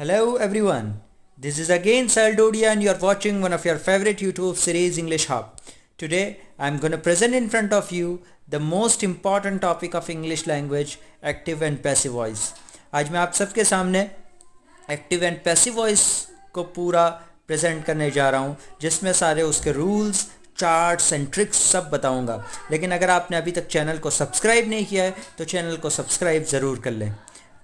Hello everyone, this is again Sal Dodia and you are watching one of your favorite YouTube series English Hub. Today I am going to present in front of you the most important topic of English language, active and passive voice. आज मैं आप सबके सामने active and passive voice को पूरा present करने जा रहा हूँ, जिसमें सारे उसके रूल्स, चार्ट्स एंड ट्रिक्स सब बताऊँगा. लेकिन अगर आपने अभी तक चैनल को सब्सक्राइब नहीं किया है तो चैनल को सब्सक्राइब ज़रूर कर लें.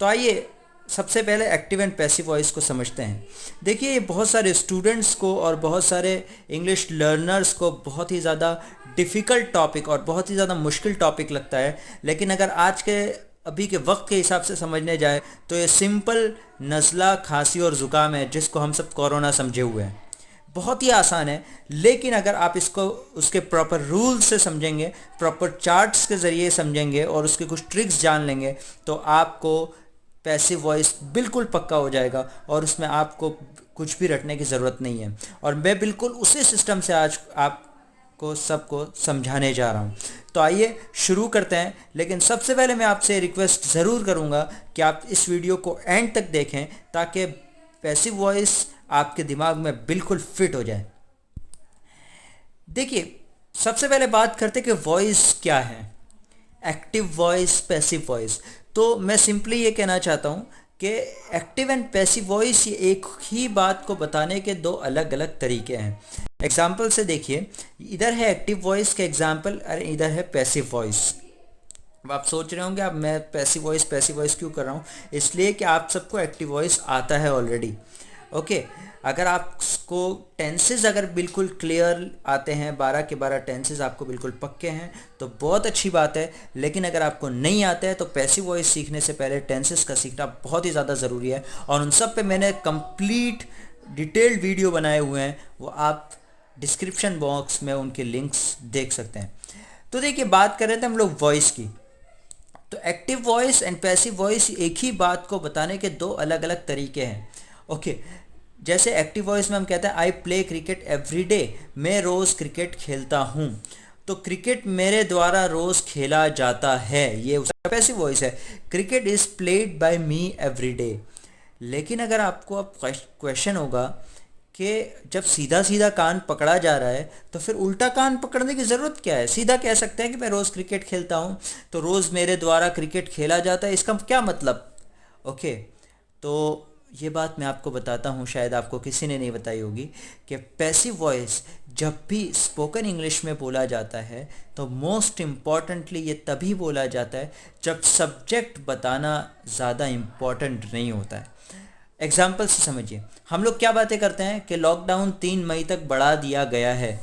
तो आइए सबसे पहले एक्टिव एंड पैसिव वॉइस को समझते हैं. देखिए, ये बहुत सारे स्टूडेंट्स को और बहुत सारे इंग्लिश लर्नर्स को बहुत ही ज़्यादा डिफ़िकल्ट टॉपिक और बहुत ही ज़्यादा मुश्किल टॉपिक लगता है. लेकिन अगर आज के अभी के वक्त के हिसाब से समझने जाए तो ये सिंपल नज़ला, खांसी और ज़ुकाम है, जिसको हम सब कोरोना समझे हुए हैं. बहुत ही आसान है, लेकिन अगर आप इसको उसके प्रॉपर रूल्स से समझेंगे, प्रॉपर चार्ट्स के ज़रिए समझेंगे और उसके कुछ ट्रिक्स जान लेंगे तो आपको पैसिव वॉइस बिल्कुल पक्का हो जाएगा और उसमें आपको कुछ भी रटने की ज़रूरत नहीं है. और मैं बिल्कुल उसी सिस्टम से आज आपको सबको समझाने जा रहा हूँ. तो आइए शुरू करते हैं. लेकिन सबसे पहले मैं आपसे रिक्वेस्ट ज़रूर करूँगा कि आप इस वीडियो को एंड तक देखें ताकि पैसिव वॉइस आपके दिमाग में बिल्कुल फिट हो जाए. देखिए, सबसे पहले बात करते कि वॉइस क्या है, एक्टिव वॉइस, पैसिव वॉइस. तो मैं सिंपली ये कहना चाहता हूँ कि एक्टिव एंड पैसिव वॉइस ये एक ही बात को बताने के दो अलग अलग तरीके हैं. एग्जाम्पल से देखिए, इधर है एक्टिव वॉइस का एग्जाम्पल और इधर है पैसिव वॉइस. अब आप सोच रहे होंगे, अब मैं पैसिव वॉइस क्यों कर रहा हूँ? इसलिए कि आप सबको एक्टिव वॉइस आता है ऑलरेडी. ओके, अगर आपको टेंसेस अगर बिल्कुल क्लियर आते हैं, 12 के 12 टेंसेस आपको बिल्कुल पक्के हैं तो बहुत अच्छी बात है. लेकिन अगर आपको नहीं आता है तो पैसिव वॉइस सीखने से पहले टेंसेस का सीखना बहुत ही ज़्यादा ज़रूरी है. और उन सब पे मैंने कंप्लीट डिटेल्ड वीडियो बनाए हुए हैं, वो आप डिस्क्रिप्शन बॉक्स में उनके लिंक्स देख सकते हैं. तो देखिए, बात कर रहे थे हम लोग वॉइस की. तो active voice and passive voice एक ही बात को बताने के दो अलग अलग तरीके हैं. ओके, जैसे एक्टिव वॉइस में हम कहते हैं I play cricket every day, मैं रोज़ क्रिकेट खेलता हूँ. तो क्रिकेट मेरे द्वारा रोज़ खेला जाता है, ये उसका पैसिव वॉइस है. Cricket is played by me every day. लेकिन अगर आपको अब क्वेश्चन होगा कि जब सीधा सीधा कान पकड़ा जा रहा है तो फिर उल्टा कान पकड़ने की ज़रूरत क्या है? सीधा कह सकते हैं कि मैं रोज़ क्रिकेट खेलता हूँ, तो रोज़ मेरे द्वारा क्रिकेट खेला जाता है, इसका क्या मतलब? ओके, तो ये बात मैं आपको बताता हूँ, शायद आपको किसी ने नहीं बताई होगी कि पैसिव वॉइस जब भी स्पोकन इंग्लिश में बोला जाता है तो मोस्ट इम्पॉर्टेंटली ये तभी बोला जाता है जब सब्जेक्ट बताना ज़्यादा इम्पॉर्टेंट नहीं होता है. एग्जाम्पल से समझिए, हम लोग क्या बातें करते हैं कि लॉकडाउन 3 मई तक बढ़ा दिया गया है,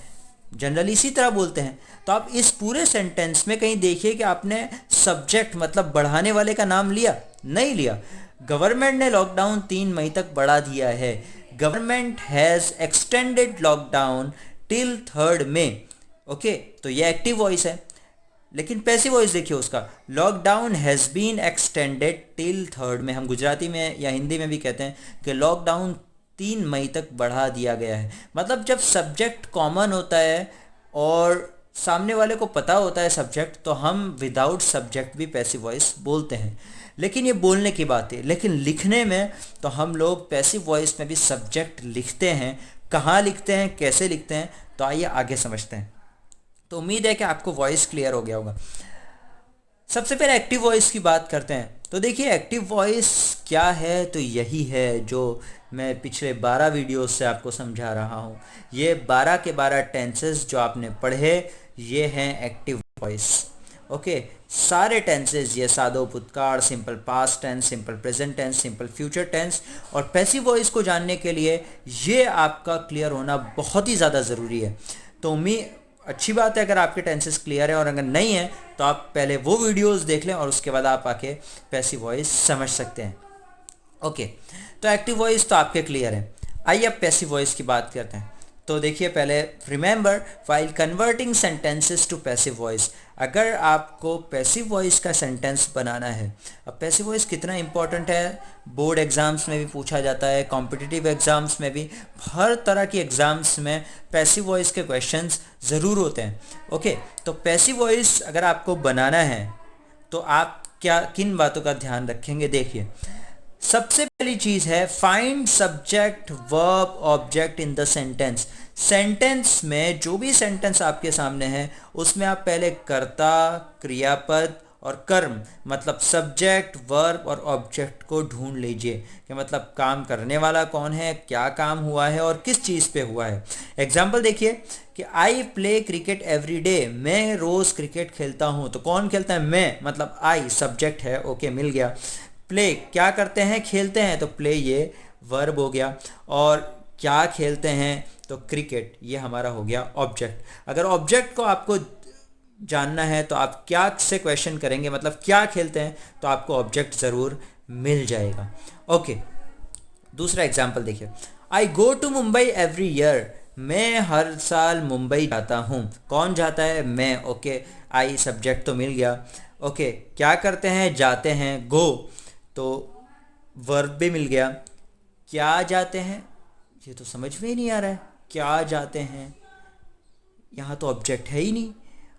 जनरली इसी तरह बोलते हैं. तो आप इस पूरे सेंटेंस में कहीं देखिए कि आपने सब्जेक्ट मतलब बढ़ाने वाले का नाम लिया? नहीं लिया. गवर्नमेंट ने लॉकडाउन 3 मई तक बढ़ा दिया है. Government has extended lockdown till 3 May. Okay, तो ये एक्टिव वॉइस है. लेकिन पैसिव वॉइस देखिए उसका, lockdown has been extended till 3 May. हम गुजराती में या हिंदी में भी कहते हैं कि लॉकडाउन 3 मई तक बढ़ा दिया गया है. मतलब जब सब्जेक्ट कॉमन होता है और सामने वाले को पता होता है सब्जेक्ट, तो हम विदाउट सब्जेक्ट भी पैसिव वॉइस बोलते हैं. लेकिन ये बोलने की बात है. लेकिन लिखने में तो हम लोग पैसिव वॉइस में भी सब्जेक्ट लिखते हैं. कहाँ लिखते हैं, कैसे लिखते हैं, तो आइए आगे समझते हैं. तो उम्मीद है कि आपको वॉइस क्लियर हो गया होगा. सबसे पहले एक्टिव वॉइस की बात करते हैं. तो देखिए, एक्टिव वॉइस क्या है? तो यही है जो मैं पिछले 12 वीडियोस से आपको समझा रहा हूँ. ये 12 के 12 टेंसेस जो आपने पढ़े, ये हैं एक्टिव वॉइस. ओके, सारे टेंसेस, ये सादो भूतकाल, simple past tense, simple present tense, simple future tense. और पैसिव वॉइस को जानने के लिए ये आपका क्लियर होना बहुत ही ज़्यादा ज़रूरी है. तो उम्मीद अच्छी बात है अगर आपके टेंसेस क्लियर है, और अगर नहीं है तो आप पहले वो वीडियोस देख लें और उसके बाद आप आके पैसिव वॉइस समझ सकते हैं. ओके, तो एक्टिव वॉइस तो आपके क्लियर है. आइए अब पैसिव वॉइस की बात करते हैं. तो देखिए, पहले remember while converting sentences to passive voice, अगर आपको पैसिव वॉइस का सेंटेंस बनाना है. अब पैसिव वॉइस कितना इंपॉर्टेंट है, बोर्ड एग्ज़ाम्स में भी पूछा जाता है, कॉम्पिटिटिव एग्ज़ाम्स में भी, हर तरह की एग्ज़ाम्स में पैसिव वॉइस के क्वेश्चंस ज़रूर होते हैं. ओके, तो पैसिव वॉइस अगर आपको बनाना है तो आप क्या किन बातों का ध्यान रखेंगे? देखिए, सबसे पहली चीज है find subject verb object in the sentence. Sentence में जो भी सेंटेंस आपके सामने है उसमें आप पहले कर्ता, क्रियापद और कर्म मतलब सब्जेक्ट, वर्ब और ऑब्जेक्ट को ढूंढ लीजिए कि मतलब काम करने वाला कौन है, क्या काम हुआ है और किस चीज़ पे हुआ है। एग्जाम्पल देखिए कि I play cricket every day, मैं रोज़ क्रिकेट खेलता हूँ। तो कौन खेलता है? मैं, मतलब आई सब्जेक्ट है, ओके मिल गया। प्ले क्या करते हैं? खेलते हैं, तो प्ले ये वर्ब हो गया। और क्या खेलते हैं? तो क्रिकेट, ये हमारा हो गया ऑब्जेक्ट। अगर ऑब्जेक्ट को आपको जानना है तो आप क्या से क्वेश्चन करेंगे, मतलब क्या खेलते हैं, तो आपको ऑब्जेक्ट ज़रूर मिल जाएगा। ओके, दूसरा एग्जाम्पल देखिए, I go to Mumbai every year, मैं हर साल मुंबई जाता हूँ। कौन जाता है? मैं, ओके। आई सब्जेक्ट तो मिल गया। ओके, क्या करते हैं? जाते हैं, गो, तो वर्ब भी मिल गया। क्या जाते हैं? ये तो समझ में ही नहीं आ रहा है, क्या जाते हैं, यहाँ तो ऑब्जेक्ट है ही नहीं।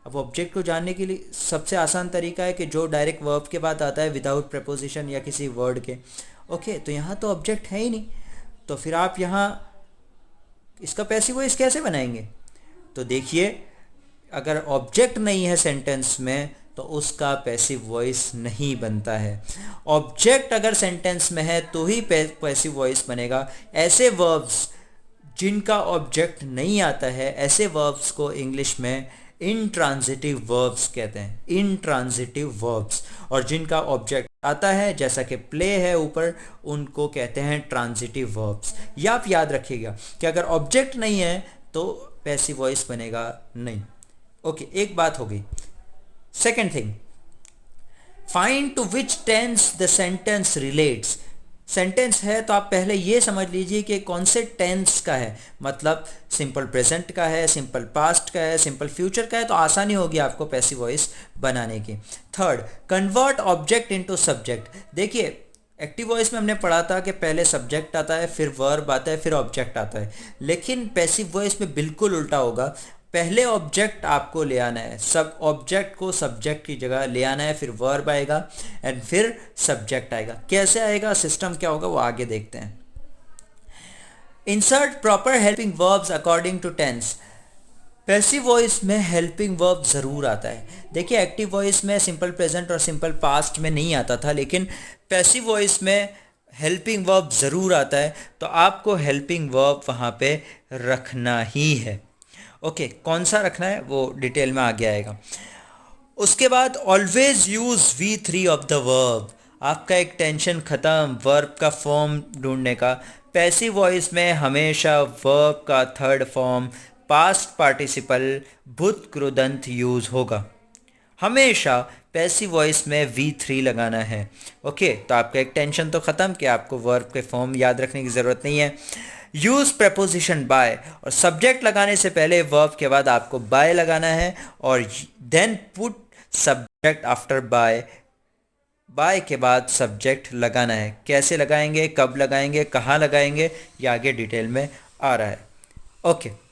अब ऑब्जेक्ट को जानने के लिए सबसे आसान तरीका है कि जो डायरेक्ट वर्ब के बाद आता है विदाउट प्रपोजिशन या किसी वर्ड के। ओके, तो यहाँ तो ऑब्जेक्ट है ही नहीं, तो फिर आप यहाँ इसका पैसिव वॉइस कैसे बनाएंगे? तो देखिए, अगर ऑब्जेक्ट नहीं है सेंटेंस में तो उसका पैसिव वॉइस नहीं बनता है। ऑब्जेक्ट अगर सेंटेंस में है तो ही पैसिव वॉइस बनेगा। ऐसे वर्ब्स जिनका ऑब्जेक्ट नहीं आता है, ऐसे वर्ब्स को इंग्लिश में इंट्रांजिटिव वर्ब्स कहते हैं, इंट्रांजिटिव वर्ब्स। और जिनका ऑब्जेक्ट आता है, जैसा कि प्ले है ऊपर, उनको कहते हैं ट्रांजिटिव वर्ब्स। ये आप याद रखिएगा कि अगर ऑब्जेक्ट नहीं है तो पैसिव वॉइस बनेगा नहीं। ओके, एक बात हो गई। Second thing, find to which tense the sentence relates. Sentence है तो आप पहले ये समझ लीजिए कि कौन से टेंस का है, मतलब सिंपल प्रेजेंट का है, सिंपल पास्ट का है, सिंपल फ्यूचर का है, तो आसानी होगी आपको पैसिव वॉइस बनाने की। Third, convert object into subject. देखिए, एक्टिव वॉइस में हमने पढ़ा था कि पहले सब्जेक्ट आता है, फिर वर्ब आता है, फिर ऑब्जेक्ट आता है। लेकिन पैसिव वॉइस में बिल्कुल उल्टा होगा, पहले ऑब्जेक्ट आपको ले आना है, सब ऑब्जेक्ट को सब्जेक्ट की जगह ले आना है, फिर वर्ब आएगा एंड फिर सब्जेक्ट आएगा। कैसे आएगा, सिस्टम क्या होगा, वो आगे देखते हैं। Insert proper helping verbs according to tense. Passive voice में हेल्पिंग वर्ब ज़रूर आता है। देखिए, एक्टिव वॉइस में सिंपल प्रेजेंट और सिंपल पास्ट में नहीं आता था, लेकिन पैसिव वॉइस में हेल्पिंग वर्ब ज़रूर आता है, तो आपको हेल्पिंग वर्ब वहाँ पे रखना ही है। ओके, कौन सा रखना है वो डिटेल में आगे आएगा। उसके बाद always use V3 of the verb. आपका एक टेंशन ख़त्म वर्ब का फॉर्म ढूंढने का। पैसिव वॉइस में हमेशा वर्ब का थर्ड फॉर्म पास्ट पार्टिसिपल भूत कृदंत यूज़ होगा। हमेशा पैसिव वॉइस में V3 लगाना है। ओके, तो आपका एक टेंशन तो ख़त्म कि आपको वर्ब के फॉर्म याद रखने की ज़रूरत नहीं है। यूज़ प्रपोजिशन बाय, और सब्जेक्ट लगाने से पहले वर्ब के बाद आपको बाय लगाना है, और then put subject after by. By के बाद सब्जेक्ट लगाना है। कैसे लगाएंगे, कब लगाएंगे, कहाँ लगाएंगे, ये आगे डिटेल में आ रहा है। ओके,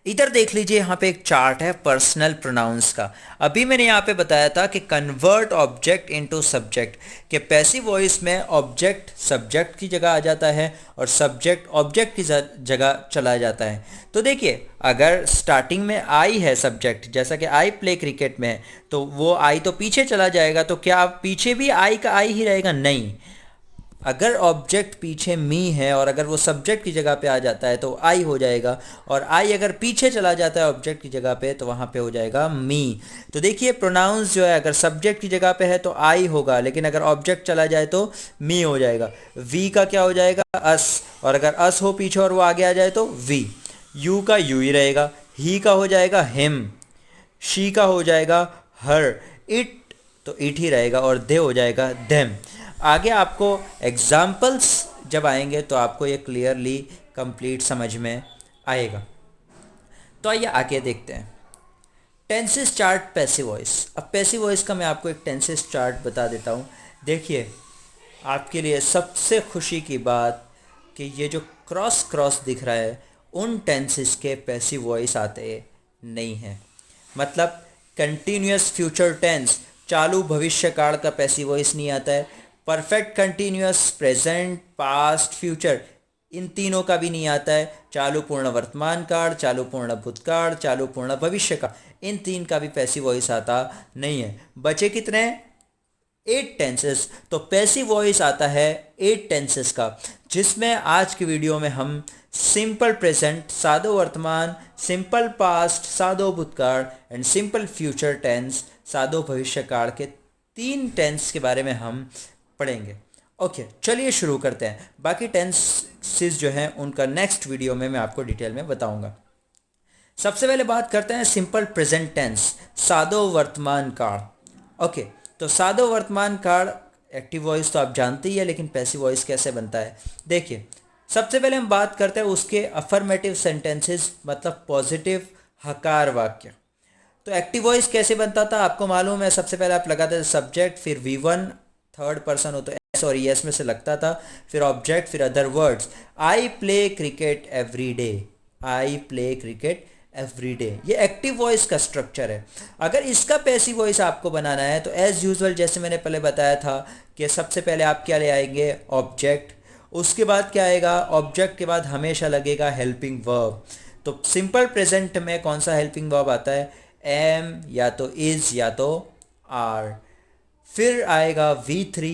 इधर देख लीजिए, यहाँ पे एक चार्ट है पर्सनल प्रोनाउंस का। अभी मैंने यहाँ पे बताया था कि कन्वर्ट ऑब्जेक्ट इनटू सब्जेक्ट, कि पैसिव वॉइस में ऑब्जेक्ट सब्जेक्ट की जगह आ जाता है और सब्जेक्ट ऑब्जेक्ट की जगह चला जाता है। तो देखिए, अगर स्टार्टिंग में आई है सब्जेक्ट, जैसा कि आई प्ले क्रिकेट में है, तो वो आई तो पीछे चला जाएगा, तो क्या पीछे भी आई का आई ही रहेगा? नहीं। अगर ऑब्जेक्ट पीछे मी है और अगर वो सब्जेक्ट की जगह पे आ जाता है तो आई हो जाएगा, और आई अगर पीछे चला जाता है ऑब्जेक्ट की जगह पे तो वहाँ पे हो जाएगा मी। तो देखिए, प्रोनाउंस जो है अगर सब्जेक्ट की जगह पे है तो आई होगा, लेकिन अगर ऑब्जेक्ट चला जाए तो मी हो जाएगा। वी का क्या हो जाएगा? अस, और अगर अस हो पीछे और वो आगे आ जाए तो वी। यू का यू ही रहेगा। ही का हो जाएगा हिम। शी का हो जाएगा हर। इट तो इट ही रहेगा, और दे हो जाएगा देम। आगे आपको एग्जाम्पल्स जब आएंगे तो आपको ये क्लियरली कंप्लीट समझ में आएगा। तो आइए आगे देखते हैं। Tenses chart passive voice. अब पैसिव वॉइस का मैं आपको एक टेंसेस चार्ट बता देता हूँ। देखिए, आपके लिए सबसे खुशी की बात कि ये जो क्रॉस क्रॉस दिख रहा है, उन टेंसेस के पैसिव वॉइस आते नहीं हैं। मतलब कंटिन्यूअस फ्यूचर टेंस, चालू भविष्य काल का पैसिव वॉइस नहीं आता है। Perfect continuous, present, past, future, इन तीनों का भी नहीं आता है। चालू पूर्ण वर्तमान काल, चालू पूर्ण भूतकाल, चालू पूर्ण भविष्य काल, इन तीन का भी पैसिव वॉइस आता नहीं है। बचे कितने? 8 टेंसेस। तो पैसिव वॉइस आता है 8 टेंसेस का, जिसमें आज की वीडियो में हम सिंपल प्रेजेंट, सादो वर्तमान, सिंपल पास्ट, सादो भूतकाल एंड सिंपल फ्यूचर टेंस, सादो भविष्य काल के 3 टेंस के बारे में हम पढ़ेंगे। ओके, चलिए शुरू करते हैं। बाकी टेंसेस जो हैं उनका नेक्स्ट वीडियो में मैं आपको डिटेल में बताऊंगा। सबसे पहले बात करते हैं सिंपल प्रेजेंट टेंस, सादो वर्तमान काल। ओके, तो सादो वर्तमान काल एक्टिव वॉइस तो आप जानते ही है, लेकिन पैसिव वॉइस कैसे बनता है देखिए। सबसे पहले हम बात करते हैं उसके अफर्मेटिव सेंटेंसेस, मतलब पॉजिटिव हकार वाक्य। तो एक्टिव वॉइस कैसे बनता था आपको मालूम है। सबसे पहले आप लगाते थे सब्जेक्ट, फिर V1 थर्ड पर्सन हो तो एस और एस में से लगता था, फिर ऑब्जेक्ट, फिर other words. I play cricket every day, I play cricket every day, ये एक्टिव वॉइस का स्ट्रक्चर है। अगर इसका पैसिव वॉइस आपको बनाना है तो एज यूजुअल जैसे मैंने पहले बताया था कि सबसे पहले आप क्या ले आएंगे? ऑब्जेक्ट। उसके बाद क्या आएगा? ऑब्जेक्ट के बाद हमेशा लगेगा हेल्पिंग वर्ब। तो सिंपल प्रेजेंट में कौन सा हेल्पिंग वर्ब आता है? एम, या तो इज, या तो आर। फिर आएगा V3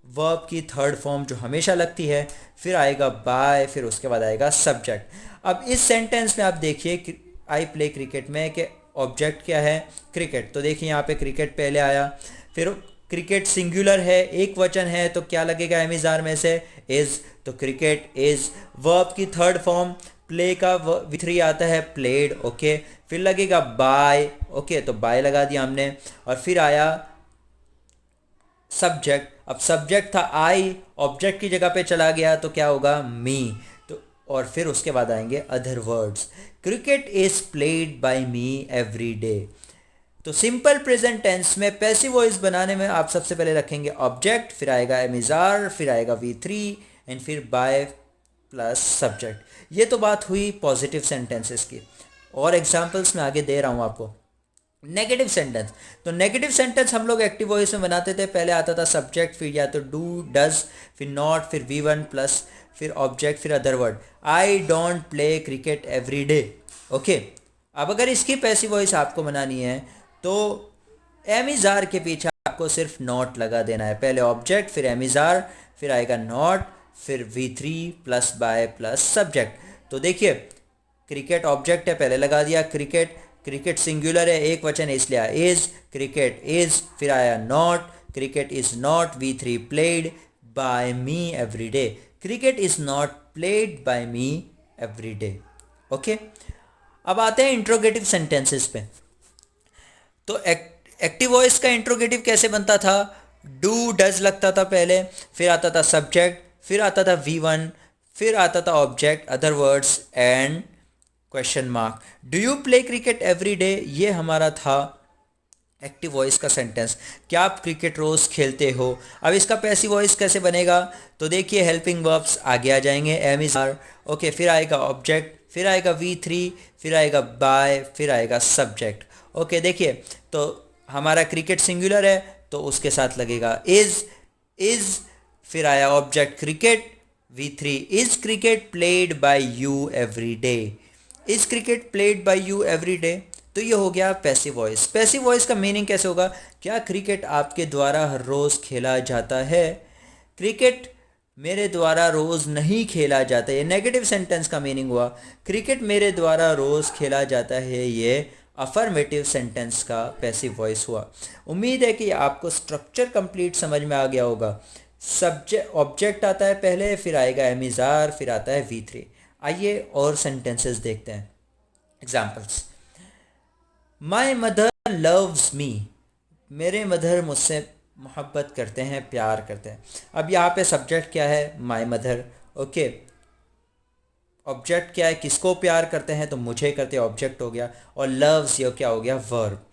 वर्ब की थर्ड फॉर्म जो हमेशा लगती है, फिर आएगा बाय, फिर उसके बाद आएगा सब्जेक्ट। अब इस सेंटेंस में आप देखिए आई प्ले क्रिकेट में कि ऑब्जेक्ट क्या है? क्रिकेट। तो देखिए यहाँ पे क्रिकेट पहले आया, फिर क्रिकेट सिंगुलर है, एक वचन है, तो क्या लगेगा एम इज आर में से? इज। तो क्रिकेट इज। वर्ब की थर्ड फॉर्म प्ले का V3 आता है, प्लेड। ओके, फिर लगेगा बाय। ओके, तो बाय लगा दिया हमने, और फिर आया सब्जेक्ट। अब सब्जेक्ट था आई, ऑब्जेक्ट की जगह पे चला गया तो क्या होगा? मी। तो और फिर उसके बाद आएंगे other words. Cricket is played by me every day. तो सिंपल प्रेजेंट टेंस में पैसिव वॉइस बनाने में आप सबसे पहले रखेंगे ऑब्जेक्ट, फिर आएगा एम इज आर, फिर आएगा V3 एंड फिर बाय प्लस सब्जेक्ट। ये तो बात हुई पॉजिटिव सेंटेंसेस की, और एग्जांपल्स मैं आगे दे रहा हूँ आपको। नेगेटिव सेंटेंस, तो नेगेटिव सेंटेंस हम लोग एक्टिव वॉइस में बनाते थे। पहले आता था सब्जेक्ट, फिर या तो डू, डज, फिर नॉट, फिर V1 प्लस, फिर ऑब्जेक्ट, फिर other word. I don't play cricket every day. Okay, अब अगर इसकी पैसिव वॉइस आपको बनानी है तो एम इज आर के पीछे आपको सिर्फ नॉट लगा देना है। पहले ऑब्जेक्ट, फिर एम इज आर, फिर आएगा नॉट, फिर V3 plus by plus subject. तो देखिए क्रिकेट ऑब्जेक्ट है, पहले लगा दिया क्रिकेट, क्रिकेट सिंगुलर है, एक वचन है इसलिए आया इज, क्रिकेट इज, फिर आया not, cricket is not V3 played by me every day, cricket is not played by me every day. Okay, अब आते हैं इंट्रोगेटिव सेंटेंसेस पे। तो एक्टिव वॉइस का इंट्रोगेटिव कैसे बनता था? डू, डज लगता था पहले, फिर आता था सब्जेक्ट, फिर आता था V1, फिर आता था object, other words and question mark. Do you play cricket every day, ये हमारा था एक्टिव वॉइस का सेंटेंस। क्या आप क्रिकेट रोज खेलते हो? अब इसका पैसिव वॉइस कैसे बनेगा? तो देखिए हेल्पिंग वर्ब्स आगे आ जाएंगे, एम इज आर, ओके, फिर आएगा ऑब्जेक्ट, फिर आएगा V3, फिर आएगा बाय, फिर आएगा सब्जेक्ट। ओके, देखिए तो हमारा क्रिकेट सिंगुलर है तो उसके साथ लगेगा इज, फिर आया object cricket, V3 is cricket played by you every day, is cricket played by you every day. तो ये हो गया पैसिव वॉइस। पैसिव वॉइस का मीनिंग कैसे होगा? क्या क्रिकेट आपके द्वारा हर रोज़ खेला जाता है? क्रिकेट मेरे द्वारा रोज़ नहीं खेला जाता। ये नेगेटिव सेंटेंस का मीनिंग हुआ। क्रिकेट मेरे द्वारा रोज़ खेला जाता है, ये अफर्मेटिव सेंटेंस का पैसिव वॉइस हुआ। उम्मीद है कि आपको स्ट्रक्चर कंप्लीट समझ में आ गया होगा। सब्जेक्ट ऑब्जेक्ट आता है पहले, फिर आएगा एम इज आर, फिर आता है V3। आइए और सेंटेंसेस देखते हैं, examples. My mother loves me, मेरे मदर मुझसे मोहब्बत करते हैं, प्यार करते हैं। अब यहाँ पे सब्जेक्ट क्या है? My mother. ओके, ऑब्जेक्ट क्या है? किसको प्यार करते हैं? तो मुझे करते हैं, ऑब्जेक्ट हो गया, और लव्स ये क्या हो गया? वर्ब।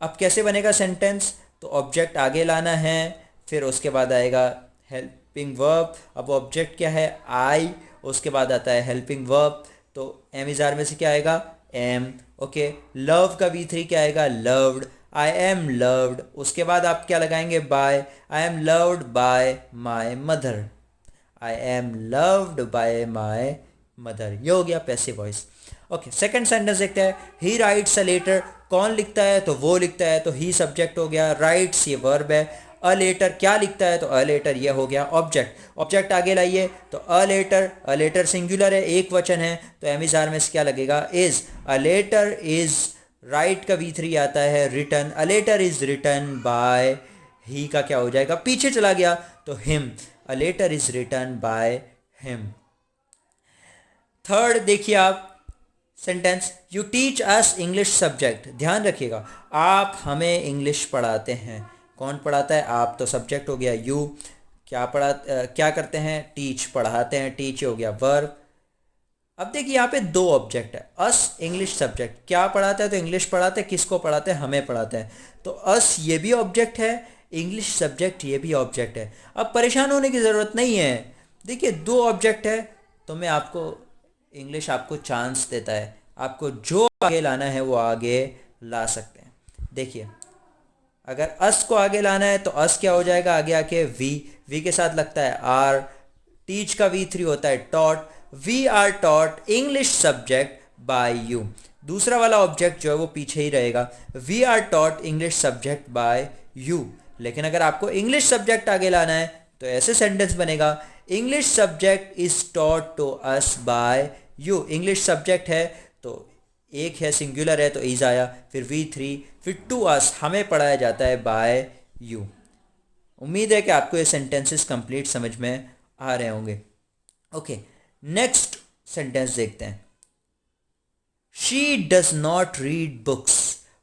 अब कैसे बनेगा सेंटेंस? तो ऑब्जेक्ट आगे लाना है, फिर उसके बाद आएगा हेल्पिंग वर्ब। अब ऑब्जेक्ट क्या है? आई, उसके बाद आता है हेल्पिंग वर्ब, तो एम इज आर में से क्या आएगा? एम। ओके, लव का V3 क्या आएगा? लव्ड। आई एम लव्ड, उसके बाद आप क्या लगाएंगे, by, I am loved by my mother, I am loved by my mother, ये हो गया passive voice. Okay, second sentence देखते हैं, ही राइट्स अ लेटर, कौन लिखता है, तो वो लिखता है, तो ही सब्जेक्ट हो गया, राइट्स ये वर्ब है, अ लेटर क्या लिखता है, तो अ लेटर ये हो गया ऑब्जेक्ट, ऑब्जेक्ट आगे लाइए, तो अ लेटर सिंगुलर है, एक वचन है, तो एमिजार में क्या लगेगा, is, a letter is, write का V3 आता है, written, a letter is written by, he का क्या हो जाएगा, पीछे चला गया तो him, a letter is written by him. Third देखिए आप sentence, you teach us English subject, ध्यान रखिएगा, आप हमें इंग्लिश पढ़ाते हैं, कौन पढ़ाता है, आप, तो सब्जेक्ट हो गया यू, क्या करते हैं, टीच, पढ़ाते हैं, टीच हो गया वर्ब। अब देखिए यहाँ पे दो ऑब्जेक्ट है, अस इंग्लिश सब्जेक्ट, क्या पढ़ाते हैं, तो इंग्लिश पढ़ाते हैं, किसको पढ़ाते हैं, हमें पढ़ाते हैं, तो अस ये भी ऑब्जेक्ट है, इंग्लिश सब्जेक्ट ये भी ऑब्जेक्ट है। अब परेशान होने की ज़रूरत नहीं है, देखिए दो ऑब्जेक्ट है, तो मैं आपको, इंग्लिश आपको चांस देता है, आपको जो आगे लाना है वो आगे ला सकते हैं। देखिए अगर अस को आगे लाना है तो अस क्या हो जाएगा, आगे आके वी के साथ लगता है आर, टीच का V3 होता है taught, we are taught English subject by you, दूसरा वाला ऑब्जेक्ट जो है वो पीछे ही रहेगा, we are taught English subject by you. लेकिन अगर आपको इंग्लिश सब्जेक्ट आगे लाना है तो ऐसे सेंटेंस बनेगा, English subject is taught to us by you, English subject है तो एक है, सिंगुलर है तो इज आया, फिर V3, फिर टू अस, हमें पढ़ाया जाता है बाय यू। उम्मीद है कि आपको ये सेंटेंसेस कंप्लीट समझ में आ रहे होंगे। ओके, नेक्स्ट सेंटेंस देखते हैं, she does not read books,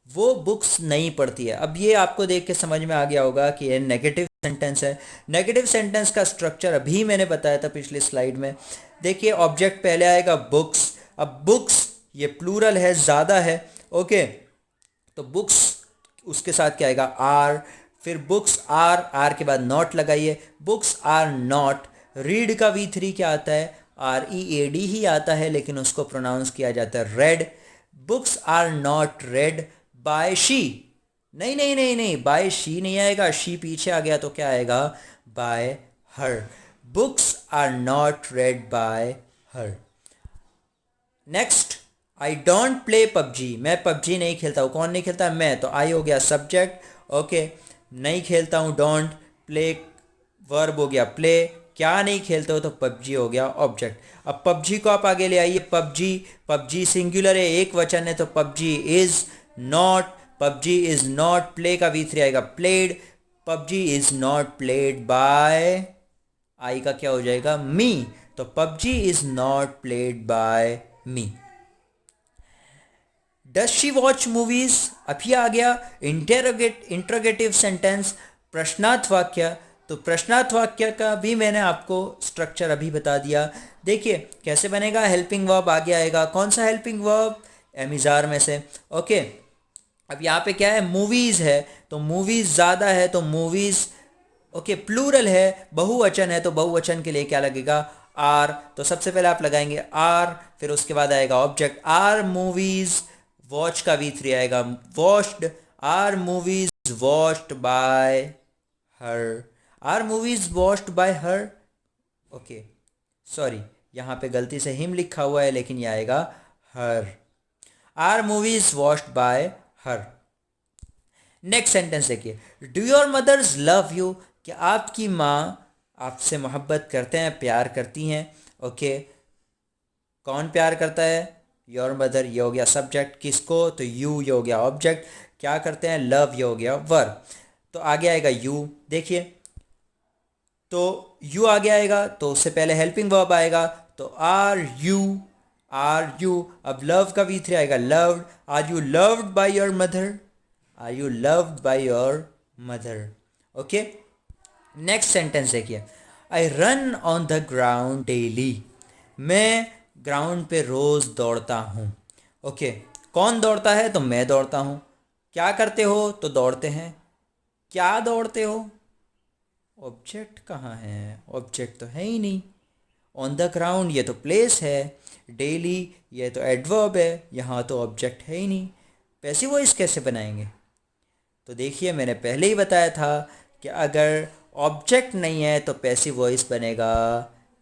वो बुक्स नहीं पढ़ती है। अब ये आपको देख के समझ में आ गया होगा कि ये नेगेटिव सेंटेंस है। नेगेटिव सेंटेंस का स्ट्रक्चर अभी मैंने बताया था पिछली स्लाइड में। देखिए ऑब्जेक्ट पहले आएगा बुक्स, अब बुक्स ये प्लूरल है, ज़्यादा है, ओके, तो बुक्स उसके साथ क्या आएगा, आर, फिर बुक्स आर के बाद नॉट लगाइए, बुक्स आर नॉट, रीड का V3 क्या आता है, READ ही आता है, लेकिन उसको प्रोनाउंस किया जाता है read, books are not read by she, नहीं नहीं नहीं नहीं, बाय शी नहीं आएगा, शी पीछे आ गया तो क्या आएगा, by her, books are not read by her. Next, I don't play PUBG, मैं पबजी नहीं खेलता हूँ, कौन नहीं खेलता है, मैं, तो आई हो गया सब्जेक्ट, ओके, नहीं खेलता हूँ डोंट, प्ले वर्ब हो गया प्ले, क्या नहीं खेलते हो, तो पबजी हो गया ऑब्जेक्ट। अब पबजी को आप आगे ले आइए, पबजी, पबजी सिंगुलर है, एक वचन है, तो PUBG is not, PUBG is not, play का V3 आएगा played, PUBG is not played by, I का क्या हो जाएगा, मी, तो PUBG is not played by me. Does she watch movies, अभी आ गया इंटरोगेटिव सेंटेंस, प्रश्नार्थ वाक्य, तो प्रश्नार्थ वाक्य का भी मैंने आपको स्ट्रक्चर अभी बता दिया। देखिए कैसे बनेगा, हेल्पिंग वर्ब आगे आएगा, कौन सा हेल्पिंग वर्ब, एमिजार में से, ओके। अब यहाँ पे क्या है, मूवीज़ है, तो मूवीज़ ज़्यादा है तो मूवीज़, ओके, प्लूरल है, बहुवचन है तो बहुवचन के लिए क्या लगेगा, आर, तो सबसे पहले आप लगाएंगे आर, फिर उसके बाद आएगा ऑब्जेक्ट, आर मूवीज़, वॉच का V3 आएगा watched, are movies watched by her, are movies watched by her, okay, sorry यहाँ पे गलती से हिम लिखा हुआ है, लेकिन ये आएगा her, are movies watched by her. Next sentence देखिए, do your mother's love you, कि आपकी माँ आपसे मोहब्बत करते हैं, प्यार करती हैं, ओके, कौन प्यार करता है, योर मदर, ये हो गया सब्जेक्ट, किसको, तो यू, ये हो गया ऑब्जेक्ट, क्या करते हैं, लव, ये हो गया वर्ब, तो आगे आएगा यू, देखिए तो यू आगे आएगा तो उससे पहले हेल्पिंग वर्ब आएगा, तो आर यू, अब लव का V3 आएगा loved, are you loved by your mother, are you loved by your mother, okay. Next sentence देखिए, I run on the ground daily, मैं ग्राउंड पे रोज़ दौड़ता हूँ, ओके, कौन दौड़ता है, तो मैं दौड़ता हूँ, क्या करते हो, तो दौड़ते हैं, क्या दौड़ते हो, ऑब्जेक्ट कहाँ है, ऑब्जेक्ट तो है ही नहीं, ऑन द ग्राउंड ये तो प्लेस है, डेली ये तो एडवर्ब है, यहाँ तो ऑब्जेक्ट है ही नहीं, पैसिव वॉइस कैसे बनाएंगे, तो देखिए मैंने पहले ही बताया था कि अगर ऑब्जेक्ट नहीं है तो पैसिव वॉइस बनेगा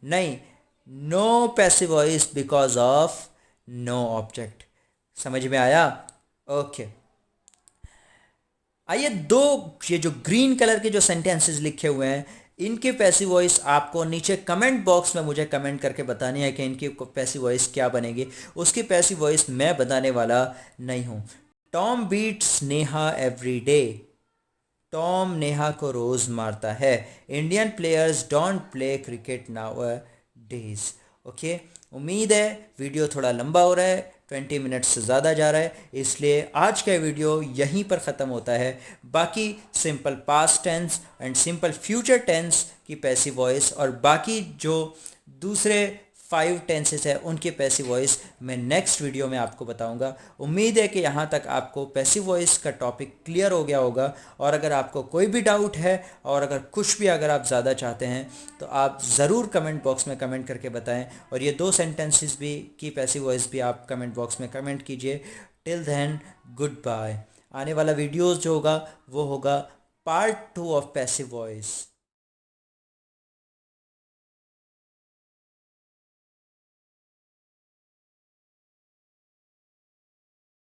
नहीं। No passive voice because of no object. समझ में आया? ओके। आइए दो, ये जो ग्रीन कलर के जो सेंटेंसेस लिखे हुए हैं इनके पैसिव वॉइस आपको नीचे कमेंट बॉक्स में मुझे कमेंट करके बतानी है कि इनकी पैसिव वॉइस क्या बनेगी। उसकी पैसिव वॉइस मैं बताने वाला नहीं हूँ। Tom beats Neha every day. Tom Neha को रोज मारता है। Indian players don't play cricket nowadays. Okay, उम्मीद है वीडियो थोड़ा लंबा हो रहा है, 20 मिनट से ज़्यादा जा रहा है, इसलिए आज का वीडियो यहीं पर ख़त्म होता है। बाकी simple past tense and simple future tense की पैसिव वॉइस और बाकी जो दूसरे 5 टेंसेस है उनकी पैसिव वॉइस मैं नेक्स्ट वीडियो में आपको बताऊंगा। उम्मीद है कि यहाँ तक आपको पैसिव वॉइस का टॉपिक क्लियर हो गया होगा। और अगर आपको कोई भी डाउट है और अगर कुछ भी अगर आप ज़्यादा चाहते हैं तो आप ज़रूर कमेंट बॉक्स में कमेंट करके बताएं। और ये 2 सेंटेंसेस भी की पैसिव वॉइस भी आप कमेंट बॉक्स में कमेंट कीजिए। Till then goodbye. आने वाला वीडियोज़ जो होगा वो होगा पार्ट 2 ऑफ पैसिव वॉइस।